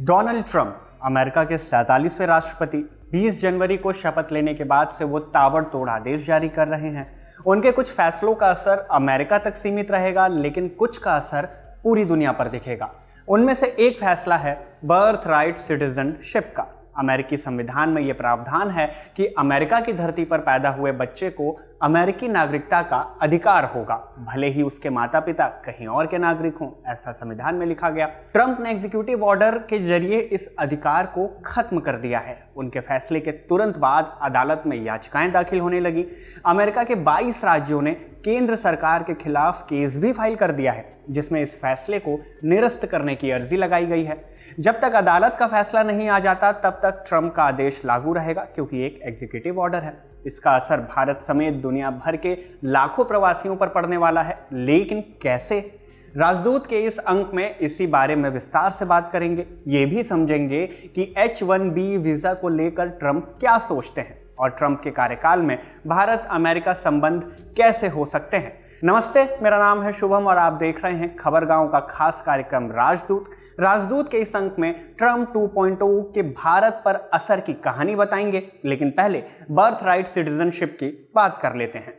Donald Trump America के 47वें राष्ट्रपति 20 जनवरी को शपथ लेने के बाद से वो ताबड़तोड़ आदेश जारी कर रहे हैं। उनके कुछ फैसलों का असर अमेरिका तक सीमित रहेगा, लेकिन कुछ का असर पूरी दुनिया पर दिखेगा। उनमें से एक फैसला है बर्थ राइट सिटीजनशिप का। अमेरिकी संविधान में यह प्रावधान है कि अमेरिका की धरती पर पैदा हुए बच्चे को अमेरिकी नागरिकता का अधिकार होगा, भले ही उसके माता पिता कहीं और के नागरिक हों, ऐसा संविधान में लिखा गया। ट्रंप ने एग्जीक्यूटिव ऑर्डर के जरिए इस अधिकार को खत्म कर दिया है। उनके फैसले के तुरंत बाद अदालत में याचिकाएं दाखिल होने लगी। अमेरिका के 22 राज्यों ने केंद्र सरकार के खिलाफ केस भी फाइल कर दिया है, जिसमें इस फैसले को निरस्त करने की अर्जी लगाई गई है। जब तक अदालत का फैसला नहीं आ जाता तब तक ट्रंप का आदेश लागू रहेगा, क्योंकि एक एग्जीक्यूटिव ऑर्डर है। इसका असर भारत समेत दुनिया भर के लाखों प्रवासियों पर पड़ने वाला है, लेकिन कैसे? राजदूत के इस अंक में इसी बारे में विस्तार से बात करेंगे। ये भी समझेंगे कि H-1B वीजा को लेकर ट्रंप क्या सोचते हैं और ट्रंप के कार्यकाल में भारत अमेरिका संबंध कैसे हो सकते हैं। नमस्ते, मेरा नाम है शुभम और आप देख रहे हैं खबरगांव का खास कार्यक्रम राजदूत के इस अंक में ट्रंप 2.0 के भारत पर असर की कहानी बताएंगे, लेकिन पहले बर्थ राइट सिटीजनशिप की बात कर लेते हैं।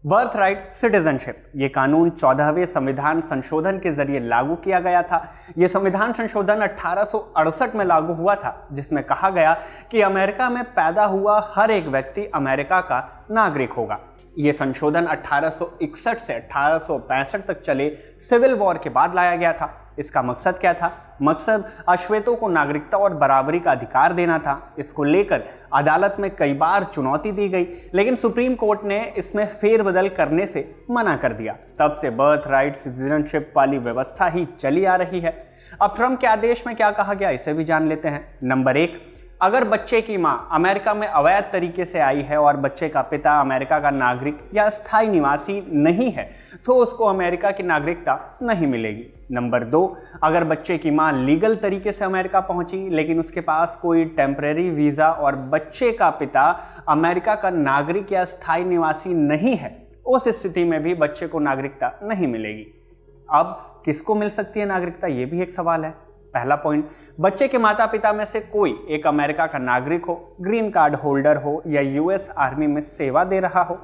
बर्थ राइट सिटीजनशिप ये कानून 14वें संविधान संशोधन के जरिए लागू किया गया था। ये संविधान संशोधन 1868 में लागू हुआ था, जिसमें कहा गया कि अमेरिका में पैदा हुआ हर एक व्यक्ति अमेरिका का नागरिक होगा। ये संशोधन 1861 से 1865 तक चले सिविल वॉर के बाद लाया गया था। इसका मकसद क्या था? मकसद अश्वेतों को नागरिकता और बराबरी का अधिकार देना था। इसको लेकर अदालत में कई बार चुनौती दी गई, लेकिन सुप्रीम कोर्ट ने इसमें फेरबदल करने से मना कर दिया। तब से बर्थ राइट सिटीजनशिप वाली व्यवस्था ही चली आ रही है। अब ट्रंप के आदेश में क्या कहा गया, इसे भी जान लेते हैं। नंबर 1, अगर बच्चे की मां अमेरिका में अवैध तरीके से आई है और बच्चे का पिता अमेरिका का नागरिक या स्थायी निवासी नहीं है, तो उसको अमेरिका की नागरिकता नहीं मिलेगी। नंबर 2, अगर बच्चे की मां लीगल तरीके से अमेरिका पहुंची लेकिन उसके पास कोई टेम्परेरी वीज़ा और बच्चे का पिता अमेरिका का नागरिक या स्थायी निवासी नहीं है, उस स्थिति में भी बच्चे को नागरिकता नहीं मिलेगी। अब किसको मिल सकती है नागरिकता, ये भी एक सवाल है। पहला पॉइंट, बच्चे के माता पिता में से कोई एक अमेरिका का नागरिक हो, ग्रीन कार्ड होल्डर हो या यूएस आर्मी में सेवा दे रहा हो।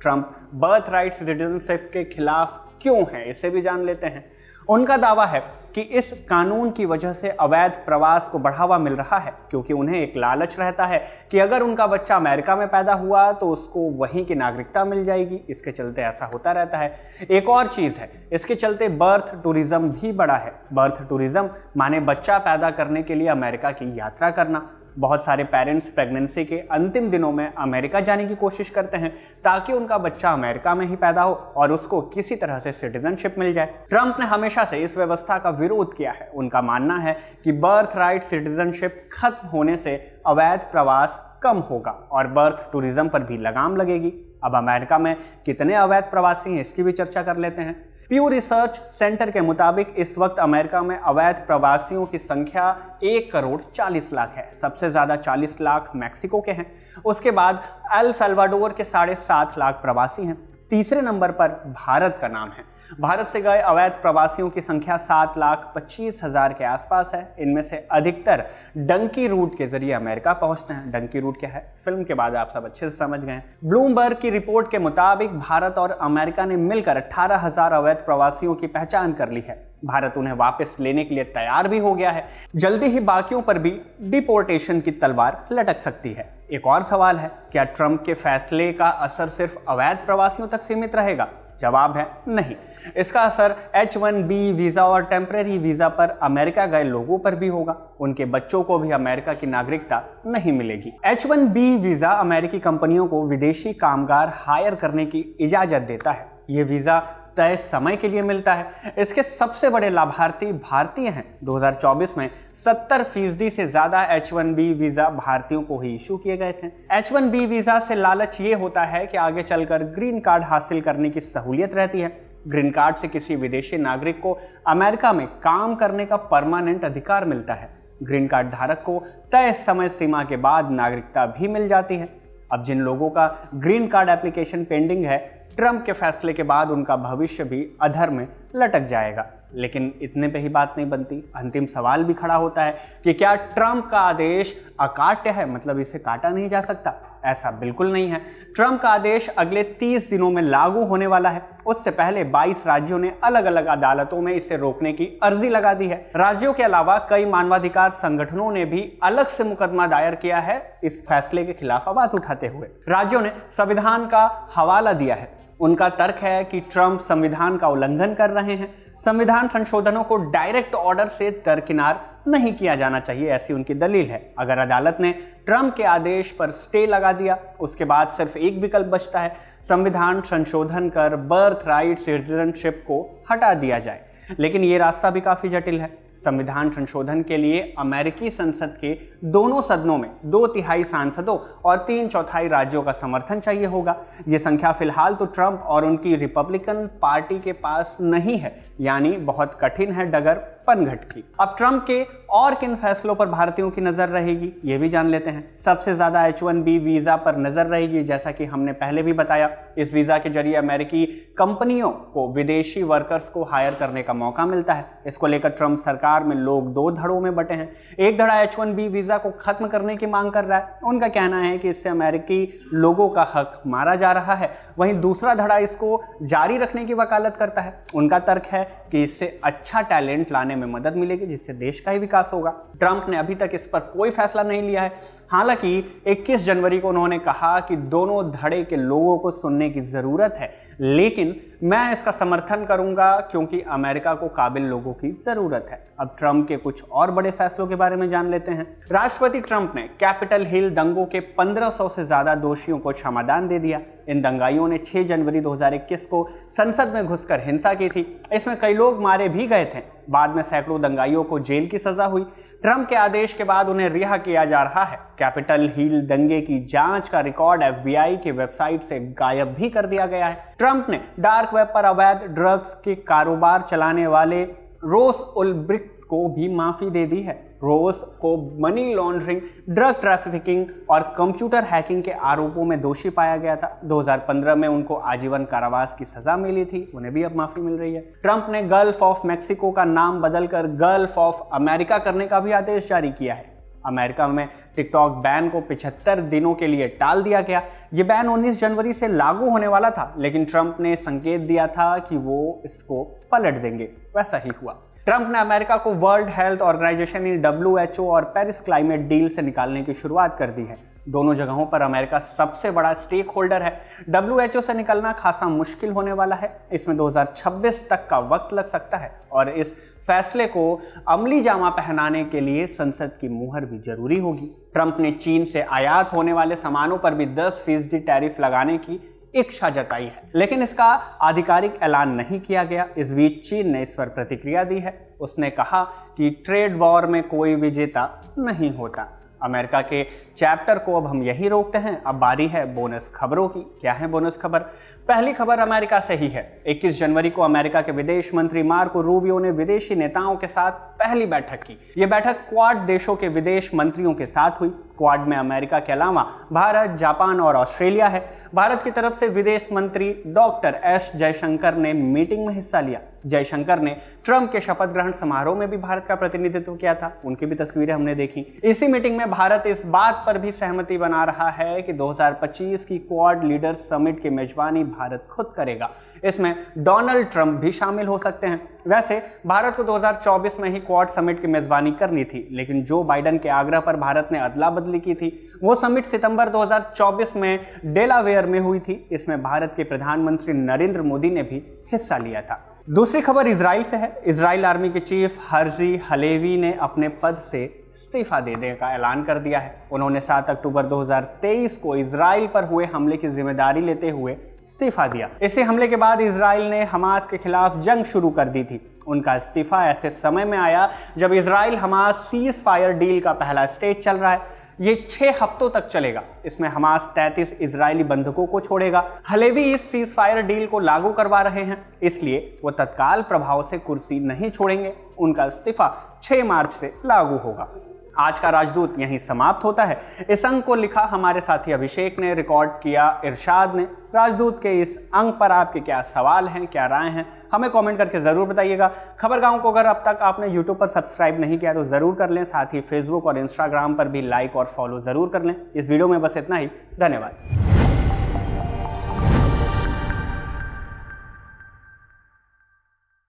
ट्रंप बर्थ राइट सिटीजनशिप के खिलाफ क्यों है, इसे भी जान लेते हैं। उनका दावा है कि इस कानून की वजह से अवैध प्रवास को बढ़ावा मिल रहा है, क्योंकि उन्हें एक लालच रहता है कि अगर उनका बच्चा अमेरिका में पैदा हुआ तो उसको वहीं की नागरिकता मिल जाएगी। इसके चलते ऐसा होता रहता है। एक और चीज़ है, इसके चलते बर्थ टूरिज्म भी बढ़ा है। बर्थ टूरिज्म माने बच्चा पैदा करने के लिए अमेरिका की यात्रा करना। बहुत सारे पेरेंट्स प्रेगनेंसी के अंतिम दिनों में अमेरिका जाने की कोशिश करते हैं ताकि उनका बच्चा अमेरिका में ही पैदा हो और उसको किसी तरह से सिटीजनशिप मिल जाए। ट्रंप ने हमेशा से इस व्यवस्था का विरोध किया है। उनका मानना है कि बर्थ राइट सिटीजनशिप खत्म होने से अवैध प्रवास कम होगा और बर्थ टूरिज्म पर भी लगाम लगेगी। अब अमेरिका में कितने अवैध प्रवासी हैं, इसकी भी चर्चा कर लेते हैं। प्यू रिसर्च सेंटर के मुताबिक इस वक्त अमेरिका में अवैध प्रवासियों की संख्या 1,40,00,000 है। सबसे ज़्यादा 40 लाख मैक्सिको के हैं। उसके बाद एल साल्वाडोर के 7.5 लाख प्रवासी हैं। तीसरे नंबर पर भारत का नाम है। भारत से गए अवैध प्रवासियों की संख्या 7,25,000 के आसपास है। इनमें से अधिकतर डंकी रूट के जरिए अमेरिका पहुंचते हैं। डंकी रूट क्या है, फिल्म के बाद आप सब अच्छे से समझ गए। ब्लूमबर्ग की रिपोर्ट के मुताबिक भारत और अमेरिका ने मिलकर 18,000 अवैध प्रवासियों की पहचान कर ली है। भारत उन्हें वापस लेने के लिए तैयार भी हो गया है। जल्दी ही बाकियों पर भी डिपोर्टेशन की तलवार लटक सकती है। एक और सवाल है, क्या ट्रंप के फैसले का असर सिर्फ अवैध प्रवासियों तक सीमित रहेगा? जवाब है नहीं। इसका असर H-1B वीज़ा और टेम्परेरी वीज़ा पर अमेरिका गए लोगों पर भी होगा। उनके बच्चों को भी अमेरिका की नागरिकता नहीं मिलेगी। H-1B वीज़ा अमेरिकी कंपनियों को विदेशी कामगार हायर करने की इजाज़त देता है। ये वीज़ा तय समय के लिए मिलता है। इसके सबसे बड़े लाभार्थी भारतीय हैं। 2024 में 70% से ज़्यादा H-1B वीज़ा भारतीयों को ही इशू किए गए थे। H-1B वीज़ा से लालच ये होता है कि आगे चलकर ग्रीन कार्ड हासिल करने की सहूलियत रहती है। ग्रीन कार्ड से किसी विदेशी नागरिक को अमेरिका में काम करने का परमानेंट अधिकार मिलता है। ग्रीन कार्ड धारक को तय समय सीमा के बाद नागरिकता भी मिल जाती है। अब जिन लोगों का ग्रीन कार्ड एप्लीकेशन पेंडिंग है, ट्रंप के फैसले के बाद उनका भविष्य भी अधर में लटक जाएगा। लेकिन इतने पे ही बात नहीं बनती, अंतिम सवाल भी खड़ा होता है कि क्या ट्रंप का आदेश अकाट्य है, मतलब इसे काटा नहीं जा सकता? ऐसा बिल्कुल नहीं है। ट्रंप का आदेश अगले 30 दिनों में लागू होने वाला है। उससे पहले 22 राज्यों ने अलग अलग अदालतों में इसे रोकने की अर्जी लगा दी है। राज्यों के अलावा कई मानवाधिकार संगठनों ने भी अलग से मुकदमा दायर किया है इस फैसले के खिलाफ आवाज उठाते हुए। राज्यों ने संविधान का हवाला दिया है। उनका तर्क है कि ट्रंप संविधान का उल्लंघन कर रहे हैं। संविधान संशोधनों को डायरेक्ट ऑर्डर से दरकिनार नहीं किया जाना चाहिए, ऐसी उनकी दलील है। अगर अदालत ने ट्रंप के आदेश पर स्टे लगा दिया, उसके बाद सिर्फ एक विकल्प बचता है, संविधान संशोधन कर बर्थ राइट सिटीजनशिप को हटा दिया जाए। लेकिन ये रास्ता भी काफी जटिल है। संविधान संशोधन के लिए अमेरिकी संसद के दोनों सदनों में 2/3 सांसदों और 3/4 राज्यों का समर्थन चाहिए होगा। ये संख्या फिलहाल तो ट्रंप और उनकी रिपब्लिकन पार्टी के पास नहीं है, यानी बहुत कठिन है डगर पनघट की। अब ट्रंप के और किन फैसलों पर भारतीयों की नजर रहेगी, ये भी जान लेते हैं। सबसे ज्यादा H-1B वीजा पर नजर रहेगी। जैसा कि हमने पहले भी बताया, इस वीजा के जरिए अमेरिकी कंपनियों को विदेशी वर्कर्स को हायर करने का मौका मिलता है। इसको लेकर ट्रंप सरकार में लोग 2 धड़ों में बटे हैं। एक धड़ा H-1B वीजा को खत्म करने की मांग कर रहा है। उनका कहना है कि इससे अमेरिकी लोगों का हक मारा जा रहा है। वहीं दूसरा धड़ा इसको जारी रखने की वकालत करता है। उनका तर्क है कि इससे अच्छा टैलेंट लाने में मदद मिलेगी, जिससे देश का ही विकास होगा। ट्रंप ने अभी तक इस पर कोई फैसला नहीं लिया है। हालांकि 21 जनवरी को उन्होंने कहा कि दोनों धड़े के लोगों को सुनने की जरूरत है, लेकिन मैं इसका समर्थन करूंगा क्योंकि अमेरिका को काबिल लोगों की जरूरत है। अब ट्रंप के कुछ और बड़े फैसलों के बारे में जान लेते हैं। राष्ट्रपति ट्रंप ने कैपिटल हिल दंगों के 1500 से ज्यादा दोषियों को क्षमादान दे दिया। इन दंगाइयों ने 6 जनवरी 2021 को संसद में घुसकर हिंसा की थी। इसमें कई लोग मारे भी गए थे। बाद में सैकड़ों दंगाइयों को जेल की सजा हुई। ट्रंप के आदेश के बाद उन्हें रिहा किया जा रहा है। कैपिटल हिल दंगे की जांच का रिकॉर्ड FBI की वेबसाइट से गायब भी कर दिया गया है। ट्रंप ने डार्क वेब पर अवैध ड्रग्स के कारोबार चलाने वाले रोस उल्ब्रिक्ट को भी माफी दे दी है। रोस को मनी लॉन्ड्रिंग, ड्रग ट्रैफिकिंग और कंप्यूटर हैकिंग के आरोपों में दोषी पाया गया था। 2015 में उनको आजीवन कारावास की सजा मिली थी, उन्हें भी अब माफी मिल रही है। ट्रंप ने गल्फ ऑफ मैक्सिको का नाम बदलकर गल्फ ऑफ अमेरिका करने का भी आदेश जारी किया है। अमेरिका में टिकटॉक बैन को 75 दिनों के लिए टाल दिया गया। ये बैन 19 जनवरी से लागू होने वाला था, लेकिन ट्रंप ने संकेत दिया था कि वो इसको पलट देंगे। वैसा ही हुआ। ट्रंप ने अमेरिका को वर्ल्ड हेल्थ ऑर्गेनाइजेशन WHO और पेरिस क्लाइमेट डील से निकालने की शुरुआत कर दी है। दोनों जगहों पर अमेरिका सबसे बड़ा स्टेक होल्डर है। WHO से निकलना खासा मुश्किल होने वाला है। इसमें 2026 तक का वक्त लग सकता है और इस फैसले को अमली जामा पहनाने के लिए संसद की मुहर भी जरूरी होगी। ट्रंप ने चीन से आयात होने वाले सामानों पर भी 10% टैरिफ लगाने की इच्छा जताई है, लेकिन इसका आधिकारिक ऐलान नहीं किया गया। इस बीच चीन ने इस पर प्रतिक्रिया दी है। उसने कहा कि ट्रेड वॉर में कोई विजेता नहीं होता। अमेरिका के चैप्टर को अब हम यही रोकते हैं। अब बारी है बोनस खबरों की। क्या है बोनस खबर? पहली खबर अमेरिका से ही है। 21 जनवरी को अमेरिका के विदेश मंत्री मार्को रूबियो ने विदेशी नेताओं के साथ पहली बैठक की। यह बैठक क्वाड देशों के विदेश मंत्रियों के साथ हुई। क्वाड में अमेरिका के अलावा भारत, जापान और ऑस्ट्रेलिया है। भारत की तरफ से विदेश मंत्री डॉक्टर एस जयशंकर ने मीटिंग में हिस्सा लिया। जयशंकर ने ट्रंप के शपथ ग्रहण समारोह में भी भारत का प्रतिनिधित्व किया था। उनकी भी तस्वीरें हमने देखी। इसी मीटिंग में भारत इस बात पर भी सहमति बना रहा है कि 2025 की क्वाड लीडर्स समिट की मेजबानी भारत खुद करेगा। इसमें डोनाल्ड ट्रंप भी शामिल हो सकते हैं। वैसे भारत को 2024 में ही क्वाड समिट की मेजबानी करनी थी, लेकिन जो बाइडन के आग्रह पर भारत ने अदला बदली की थी। वो समिट सितंबर 2024 में डेलावेयर में हुई थी। इसमें भारत के प्रधानमंत्री नरेंद्र मोदी ने भी हिस्सा लिया था। दूसरी खबर इजराइल से है। इजराइल आर्मी के चीफ हर्जी हलेवी ने अपने पद से इस्तीफा देने का ऐलान कर दिया है। उन्होंने 7 अक्टूबर 2023 को इजराइल पर हुए हमले की जिम्मेदारी लेते हुए इस्तीफा दिया। इसी हमले के बाद इजराइल ने हमास के खिलाफ जंग शुरू कर दी थी। उनका इस्तीफा ऐसे समय में आया जब Israel Hamas cease fire deal का पहला स्टेज चल रहा है। ये 6 हफ्तों तक चलेगा। इसमें हमास 33 इजरायली बंधकों को छोड़ेगा। हलेवी इस सीज फायर डील को लागू करवा रहे हैं, इसलिए वो तत्काल प्रभाव से कुर्सी नहीं छोड़ेंगे। उनका इस्तीफा 6 मार्च से लागू होगा। आज का राजदूत यहीं समाप्त होता है। इस अंक को लिखा हमारे साथी अभिषेक ने, रिकॉर्ड किया इरशाद ने। राजदूत के इस अंक पर आपके क्या सवाल हैं, क्या राय हैं, हमें कमेंट करके ज़रूर बताइएगा। खबर गांव को अगर अब तक आपने यूट्यूब पर सब्सक्राइब नहीं किया तो ज़रूर कर लें, साथ ही फेसबुक और इंस्टाग्राम पर भी लाइक और फॉलो ज़रूर कर लें। इस वीडियो में बस इतना ही। धन्यवाद।